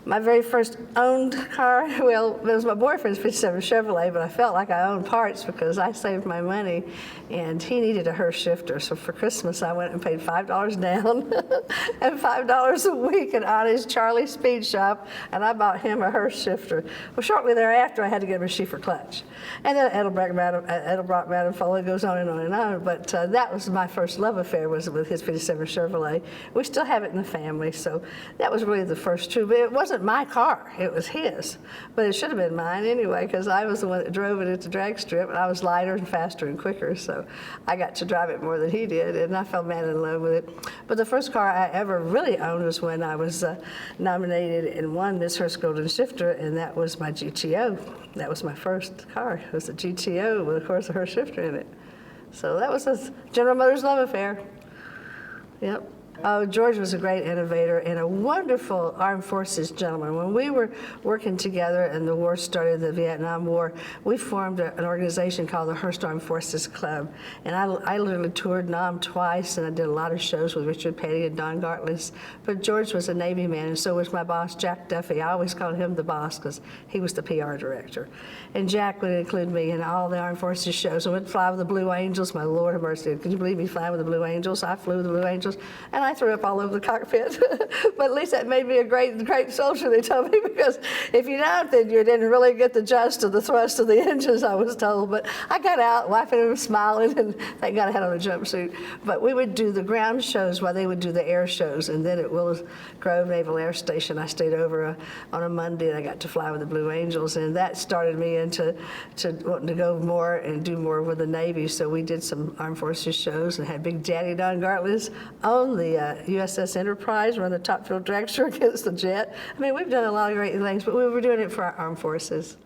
My very first owned car, well, it was my boyfriend's 57 Chevrolet, but I felt like I owned parts because I saved my money, and he needed a Hurst shifter. So for Christmas, I went and paid $5 down and $5 a week at Honest Charlie's Speed Shop, and I bought him a Hurst shifter. Well, shortly thereafter, I had to get him a Schiefer clutch. And then Edelbrock manifold, it goes on and on and on. But that was my first love affair, was with his 57 Chevrolet. We still have it in the family, so that was really the first two. But it wasn't my car, it was his. But it should have been mine anyway, because I was the one that drove it at the drag strip, and I was lighter and faster and quicker, so I got to drive it more than he did, and I fell madly in love with it. But the first car I ever really owned was when I was nominated and won Miss Hurst Golden Shifter, and that was my GTO. That was my first car. It was a GTO with, of course, a Hurst shifter in it. So that was a General Motors love affair. Yep. Oh, George was a great innovator and a wonderful armed forces gentleman. When we were working together and the war started, the Vietnam War, we formed an organization called the Hurst Armed Forces Club. And I literally toured Nam twice, and I did a lot of shows with Richard Petty and Don Gartless. But George was a Navy man, and so was my boss, Jack Duffy. I always called him the boss because he was the PR director. And Jack would include me in all the Armed Forces shows. I would fly with the Blue Angels. My Lord have mercy. Could you believe me flying with the Blue Angels? I flew with the Blue Angels. And I threw up all over the cockpit. But at least that made me a great soldier, they told me, because if you don't, then you didn't really get the gist of the thrust of the engines, I was told. But I got out laughing and smiling, and thank God I had on a jumpsuit. But we would do the ground shows while they would do the air shows. And then at Willow Grove Naval Air Station, I stayed over on a Monday, and I got to fly with the Blue Angels. And that started me into wanting to go more and do more with the Navy. So we did some Armed Forces shows and had Big Daddy Don Gartless on the USS Enterprise, run the top fuel dragster against the jet. I mean, we've done a lot of great things, but we were doing it for our armed forces.